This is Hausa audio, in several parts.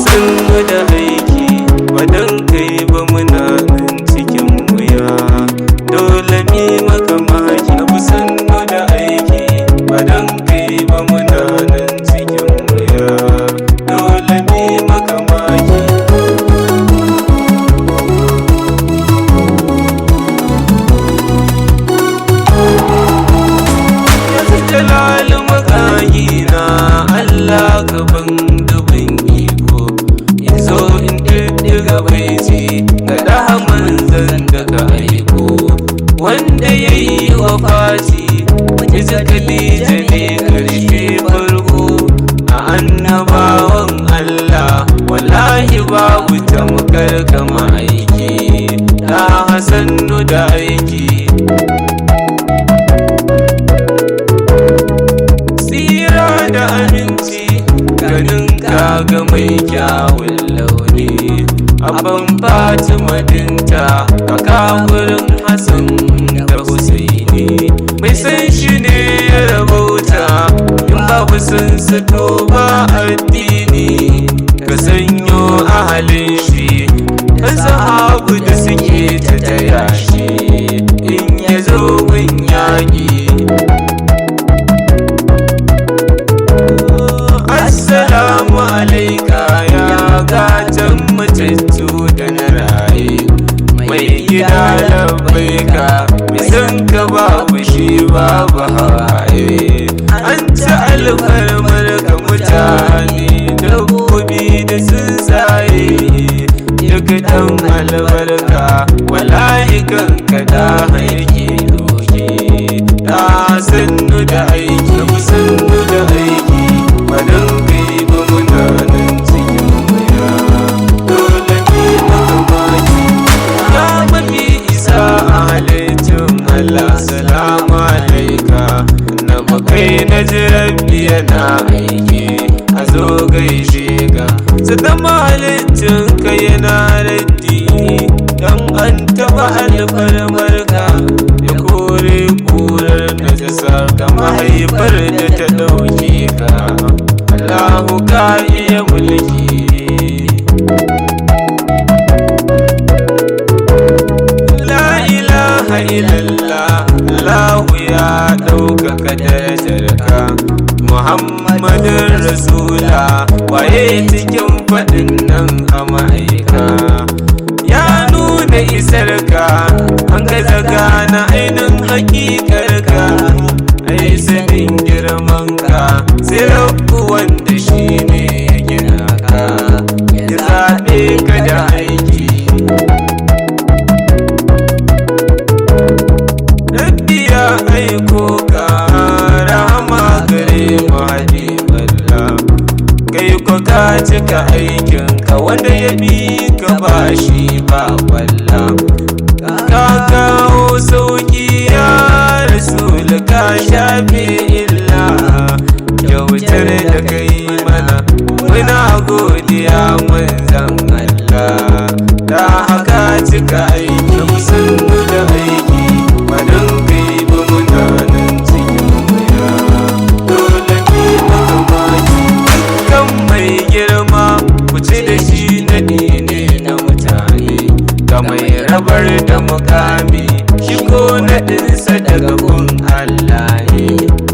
Sannu da aiki wadan kai ba muna nan cikin wuya, dole mi maka maki. Abu sannu da aiki wadan kai ba muna nan cikin wuya, dole mi maka maki. Yanzu jalalu makagina Allah gaban dubin zo in ƙirƙira baiti ga ɗaha manzan da ka aiko, wanda ya yi wa fati ita Khadija ne ƙarshe farko a annabawan Allah. Wallahi babu tamkar kama aiki, ɗaha sannu da aiki. Tsira da aminci ganin kaga mai kyawun launi, abban Fatima dinta a kamurin Hassan da Husaini. Mai san shi ne ya rabauta, in babu san su to ba addini. Ka sanyo ahalin shi ka sahabu da suke ta taya shi in ya zo gun yaƙi. Assalamu alaika ya gatan matattu da na raye, mai gida labbaika, mai san ka babu shi babu hawaye. An ci alfarmar ka mutane dabbobi da tsuntsaye, duk ɗan albarka wallahi kanka da haike doke. Ta sannu da aiki, sannu da aiki wadan kai ba muna nan cikin wuya, dole mi maka maki. Ya mafi isa a halittun Allah, salamu alaika. Na makai na jirabbi yana aiki a zo gaishe ga su zama halittun ka yana raddi, dan an taɓa alfarmarka ya kore kurar da ta saka mahaifar da ta ɗauke ka. Allahu ka iya mulki, la ilaha illallah. Allahu ya ɗaukaka darajarka, Muhammadun Rasula, waye cikin faɗin nan a ma'aika. Ya nuna isarka, an gaza gane ainihin hakikarka, ai sanin girmanka sai Rabbu wanda shi ne ya gina ka, ya zaɓe ka da aiki. Rabbi ya aiko ka rahama gare mu Habiballah, kai ko ka cika aikinka, wanda ya bi ka ba shi ba kwalla. Ka kawo sauki ya Rasul, ka shafe illa, kyautar da kai mana muna godiya manzan Allah. Da haka cika aiki, sannu da aiki wadan kai ba muna nan cikin wuya, dole mi maka maki. Kan mai girma ku ci da shi naɗi ne na mutane, ga mai rabar da mukami shi ko naɗinsa daga gun Allah ne.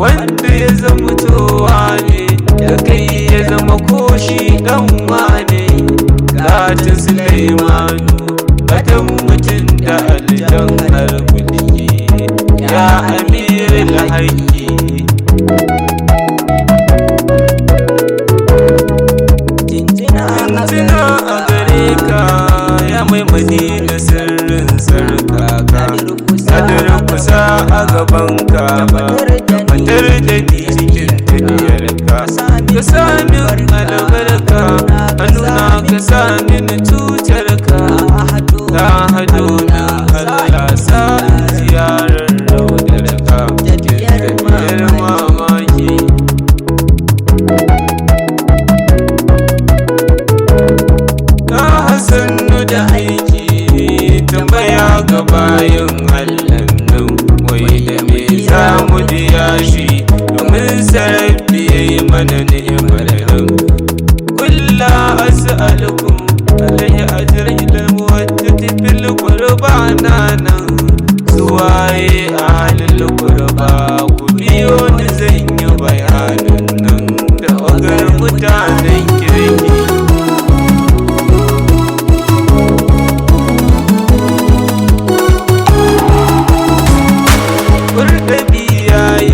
Wanda ya zama towa ne da kai ya zama koshi ɗan wane, gatin Sulaimanu gatan mutum da aljan har kulki, ya amirul haƙƙi. Jinjina a gare ka ya mai madina sirrin sarkaka, kadar kusa a gabanka ba matar da ni cikin tafiyarka. Ka sami albarka hannuna, ka sami tutarka, ta hado min Allah sa ziyarar raudarka, tafiyar mamaki. sannu da aiki, tambaya ga bayan Allah nan, wai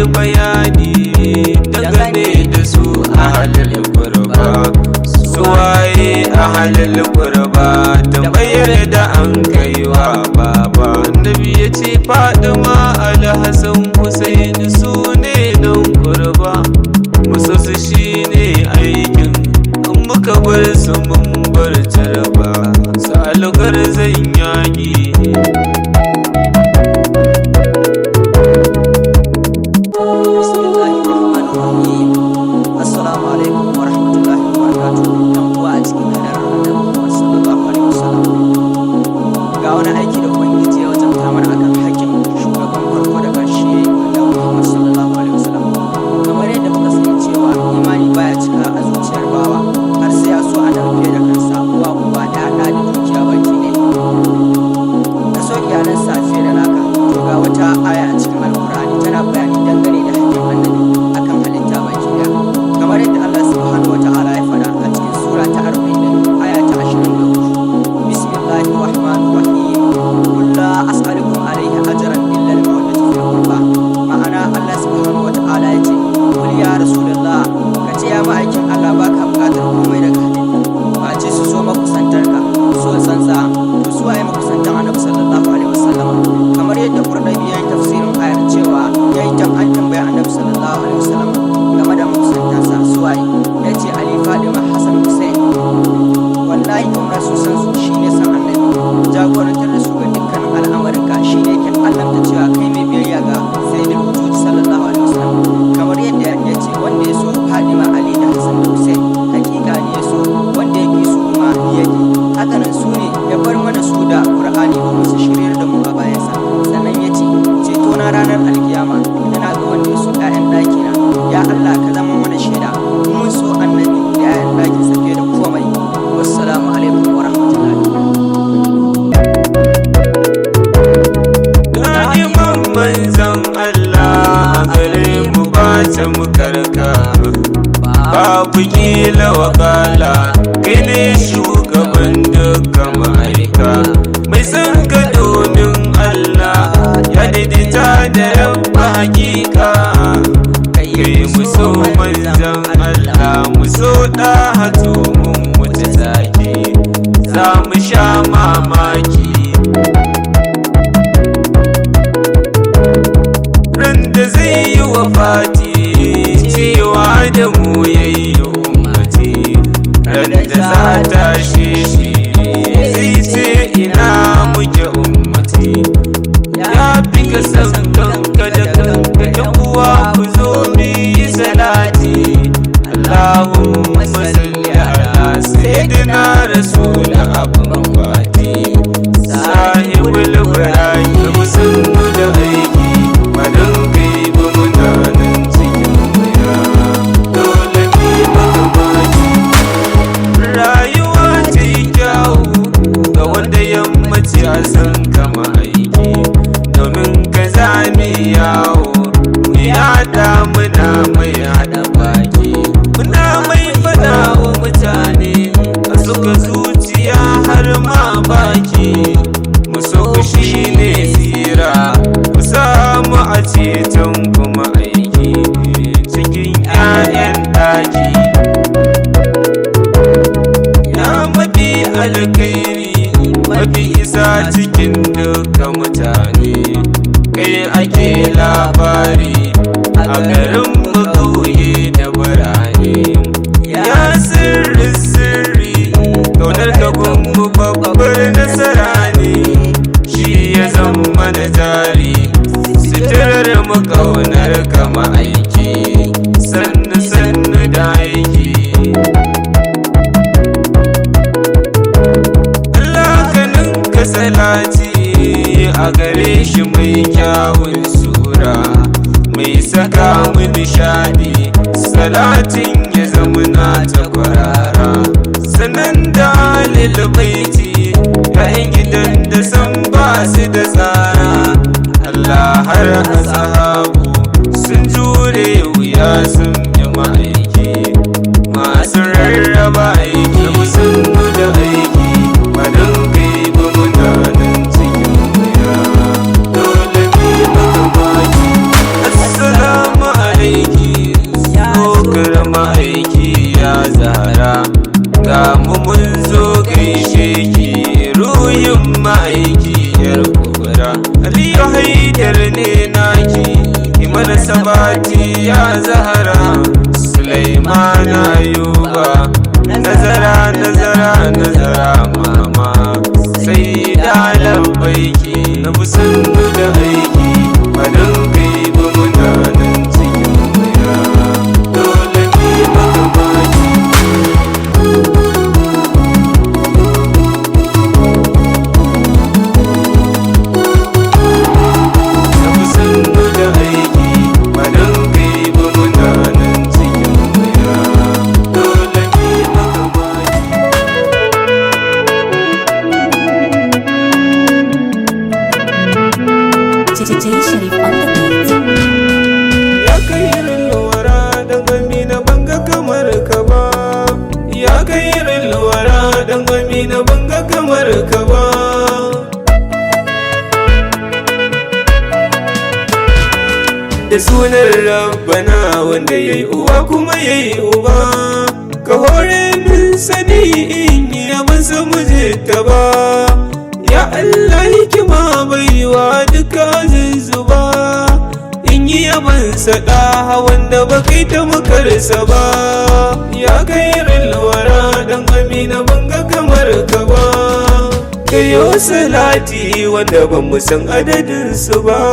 yi bayani dangane da su ahlul qurba. Su waye ahlul qurba? Tambayar da an kaiwa baba. Annabi ya ce Fatima, Alhassan, Hussein su ne nan qurba. Musu su shine aikin, in muka bar su mun bar tarba. Su algar zan yaki. Assalamu alaikum wa rahmatullahi wa barakatuh. Yan uwa a cikin hadarar Annabi Muhammad sallallahu alaihi wasallam. Ga wani aiki da Ubangiji ya wajabta mana akan haƙƙin shugaban farko da ƙarshe Annabi Muhammad sallallahu alaihi wasallam. Kamar yadda muka sani cewa imani baya cika a zuciyar bawa har sai ya so Annabi fiye da kansa, uwa uba da da dukiya baki ne. Ka so iyalansa fiye da naka. To ga wata aya a cikin Alƙur'ani tana bayani dangane da haƙƙin Annabi akan halitta baki ɗaya. Kamar yadda Allah subhanahu wata'ala ya faɗa a cikin sura ta 40 aya ta 23. Bismillahir rahmanir rahim. Qul la as'alukum alayhi ajran illa al-mawaddata fil qurba. Ma'ana Allah subhanahu wata'ala ya ce, qul ya rasulullah, ka ce ya ma'aikin Allah baka buƙatar komai daga halitta, ba ce su so makusantarka, so sansa, to su waye makusantan Annabi sallallahu alaihi wasallam. Kamar yadda Qur'ani ya yi tafsirin ayar cewa yayi an tambaya Annabi sallallahu alaihi wasallam game da makusantansa suwaye, ya ce Ali, Fadima, Hassan, Hussein. Wallahi kaunar su san su shine san Annabi, jagorantar da su ga dukkanin al'amarinka shine ke alamta cewa kai mai biyayya ga Sayyidul Wujud sallallahu alaihi wasallam. Kamar yadda ya ce wanda ya so Fadima, Ali da Hassan da Hussein hakika ne ya so, wanda ya ki su kuma ni yake. Hakanan su ne ya bar mana su da Qur'ani domin su shiryar da mu a bayansa. Sannan ya ce ceto na ranar alkiyama ina ga wanda ya so ƴaƴan ɗakina. Ya Allah ka zama mana shaida, mun so Annabi da ƴaƴan ɗakinsa fiye da komai. Wassalamu alaikum wa rahmatullahi. Da'iman manzan Allah gare mu ba ta mu karka, babu kila wakala, kai ne shugaban dukkan ma'aika. Mai san ka domin Allah ya daidaita da rabba hakika. Kai mu so manzan Allah, mu so da hatu mun wuce zaki, za mu sha mamaki. Ran da zai yi wafati cewa da mu yayi ummati, ran da za ta shi zai ce ina muke ummati. Ya fi ka san kanka da kanka, yan uwa ku zo mu yi salati. Allahumma salli ala sayyidina rasul abban fati, sahibul ibrahim sunnu da aiki, madan kai ba mutanen cikin wuya, dole ne maka baki. Rayuwa ta yi kyawu ga wanda yammaci a san kama aiki, domin ka zami yawo mu yada muna mai hada baki, muna mai fada wa mutane a suka zuciya har ma baki. Mu so shi ne tsira, mu samu a ceton kuma aiki cikin 'ya'yan ɗaki. Ya mafi alkairi, mafi isa cikin dukkan mutane, kai ake labari a garin makauye da birane. Ya sirri kaunar ka gungu babbar nasara ne, shi ya zama da jari sitirar mu kaunar ka ma'aiki. Sannu da aiki, Allah ka ninka salati a gare shi mai kyawun sura, mai saka mu nishadi, salatin ya zama na ta kwarara. Sannan da alil baiti, ‘ya'yan gidan da san ba su da tsara. Allah har ashabu sun jure wuya sun yi ma'aiki, masu rarraba aiki sun da aiki, madan kai ba mutanen cikin wuya, dole ne maka baki. Assalamu fati ya zahara Sulaiman Ayuba nazara mama sai da labbaiki na musannu da aiki madan kai ba muna nan cikin wuya dole ne maka baki na musannu da aiki madan kai ba muna nan cikin wuya dole ne maka baki J Sharif on the beat. ya kai rilwara dan gami na banga kamar ka ba ya kai rilwara dan gami na banga kamar ka ba da sunan rabbana wanda yayi uwa kuma yayi uba ka hore min sani in yi abin samu ta ba ya Allah hikima baiwa duka zuba in yi yaban sada wanda ba kai ta makarsa ba ya kai rilwara dan amina banga kamar ka ba kayo salati wanda ban mu san adadin su ba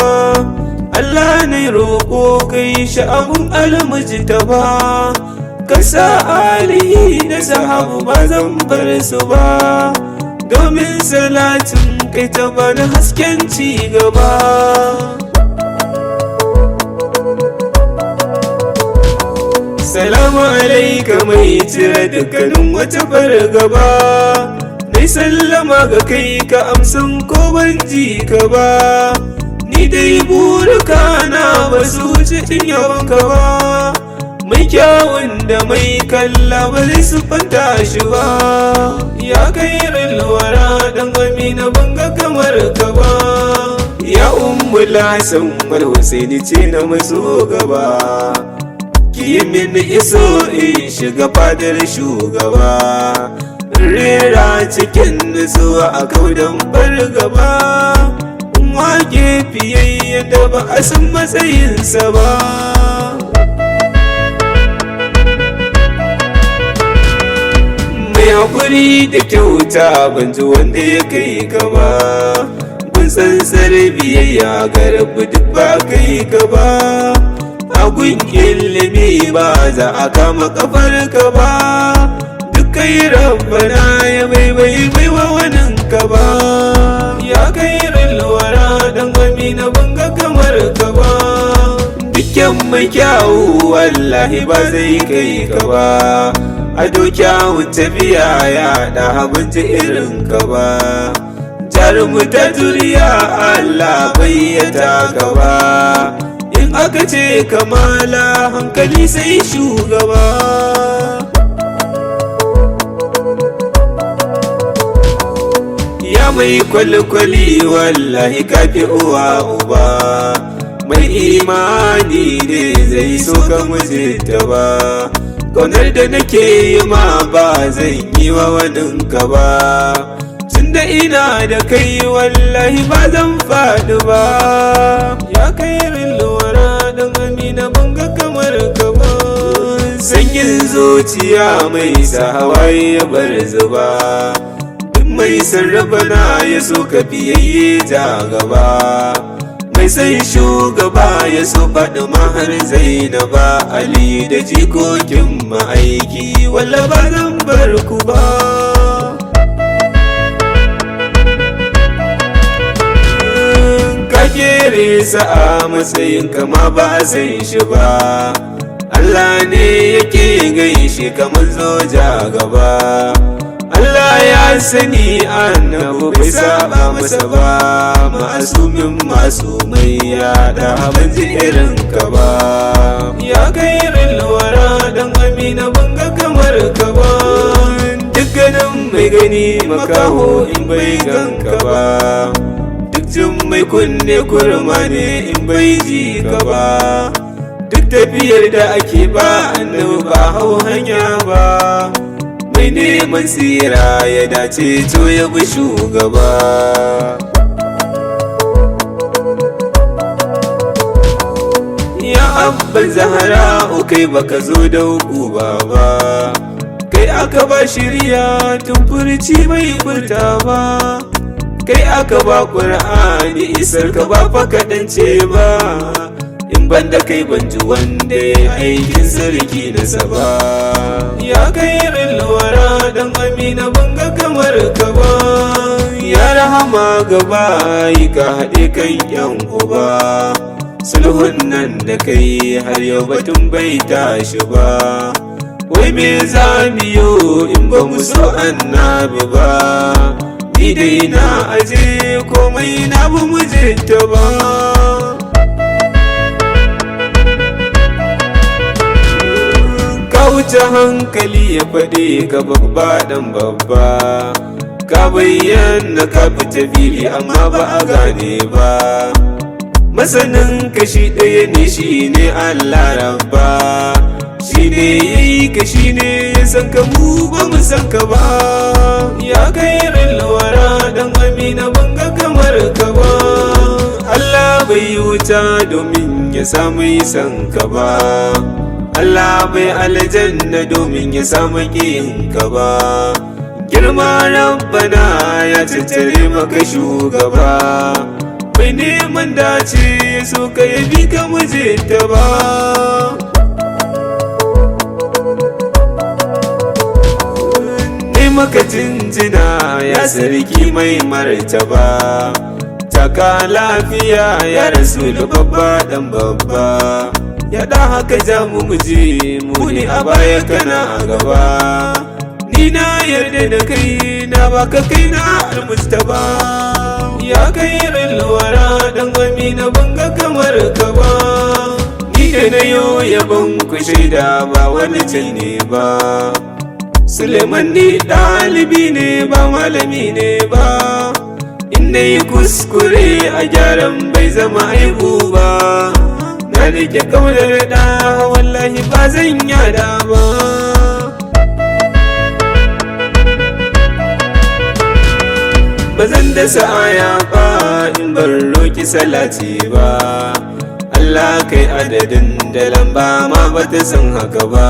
Allah ne roƙo kai sha'abun almujta ba ka sa alihi da sahabu ba zan bar su ba domin salatin kai ta bani hasken ci gaba salamu alaika mai cire dukkanin wata fargaba dai sallama ga kai ka amsan ko ban ji ka ba ni dai burka na ba su wuce in yawan ka ba mai kyawun da mai kalla ba zai siffanta shi ba ya kai rilwara dan amina banga kamar ka ba ya ummul hasan wal husaini ce na maso gaba ki yi mini iso in shiga fadar shugaba rera cikin nutsuwa a kaudan fargaba wage fiyayyen da ba a san matsayinsa ba mai haƙuri da kyauta ban ji wanda ya kai gaba bin tsantsar biyayya ga rabu duk ba kai gaba agun ilimi ba za a kama kafar ka ba duk kai rabbana ya bai wa wanin ka ba ya kai rilwara dan amina banga kamar ka ba dukkan mai kyawu wallahi ba zai kai ka ba ado kyawun tafiya ya da abinci irin ka ba jarumu ta duniya Allah bai ya taka ba in aka ce kamala hankali sai shugaba ya mai kwalkwali wallahi kafi uwa uba mai imani ne zai so ka mijinta ba kaunar da nake yi ma ba zan yi wa waninka ba tunda ina da kai wallahi ba zan faɗi ba ya kai rilwara dan amina banga kamar ka ba sanyin zuciya mai sa hawaye ya bar zuba duk mai sarrafa na ya so ka fiyayye ja gaba mai san shugaba ya so faɗi har zainaba ali da jikokin ma'aiki walla ba zan bar ku ba ka kere sa a matsayin kama ba san shi ba Allah ne yake gaishe kamar zo ja gaba Allah ya sani annabu bai saba masa ba ma'asumin masumai ya da ban ji irin ka ba ya kai rilwara dan amina banga kamar ka ba dukkanin mai gani makaho in bai ganka ba duk jin mai kunne kurma ne in bai ji ka ba duk tafiyar da ake ba annabi ba hau hanya ba mai neman tsira ya dace to ya bi shugaba ya abban zahara kai baka zo da hukuma ba, kai aka ba shirya tun furci bai furta ba, kai aka ba ƙur'ani isar ka ba fa kaɗance ba, in banda kai ban ji wanda ya aikin sarki na saba. Ya kai rilwara dan amina banga kamar ka ba, ya rahama gaba yi ka haɗe kan yan uba, sulhun nan da kai har yau batun bai tashi ba, wai me za mu yi in ba mu so annabi ba, ni dai na aje komai na bu mu ta ba. Ka wuce hankali ya faɗi ka babba dan babba, ka bayyana ka fita fili amma ba a gane ba, masanin kashi ɗaya ne shi ne Allah rabba, shi ne ya yi ka shi ne ya san ka mu ba mu san ka ba. Ya kai rilwara dan amina banga kamar ka ba, Allah bai yi wuta domin ya samu yi san ka ba, Allah bai aljanna domin ya samu ƙin ka ba, girma rabbana ya tattare maka shugaba, mai neman dace so ka yabi ka muje ta ba. Ne maka jinjina ya sarki mai martaba, taka lafiya ya rasulu babba dan babba, ya da haka ja mu muje mu ne a baya kana a gaba, ni na yarda da kai na baka kai na almustaba. Ya kai rilwara dan amina banga kamar ka ba, ni da na yo yabon ku shaida ba wani can ne ba, Suleiman ni ɗalibi ne ba malami ne ba, in na yi kuskure a gyaran bai zama aibu ba, na rike kaunar da wallahi ba zan yada ba. Bazan dasa aya ba in bar roki salati ba, Allah kai adadin da lamba ma bata san haka ba,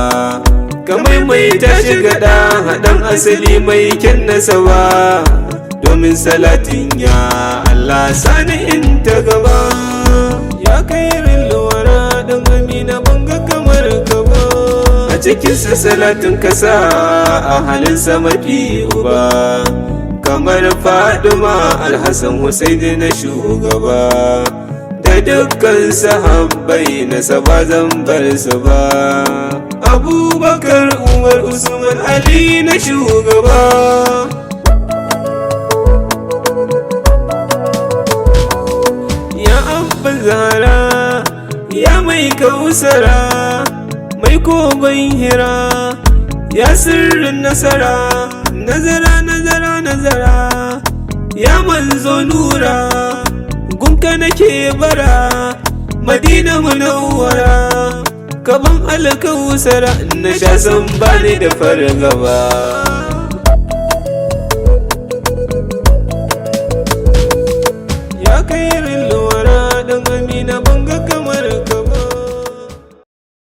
kamar mai ta shiga da haɗan asali mai kyan nasaba, domin salatin ya Allah sani in ta gaba. Ya kai rilwara dan amina banga kamar ka ba, a cikinsa salatin kasa a halinsa mafi uba, kamar Faduma Alhassan Husaini na shugaba, da dukkan sahabbai na saba zan bar su ba, Abubakar Umar Usman Ali na shugaba. Ya abban zara ya mai kausara, mai kogon hira, ya sirrin nasara, nazara nazara nazara, ya manzo nura, gunka nake bara, Madina munawwara, kaban alkausara, na sha san bani da fargaba.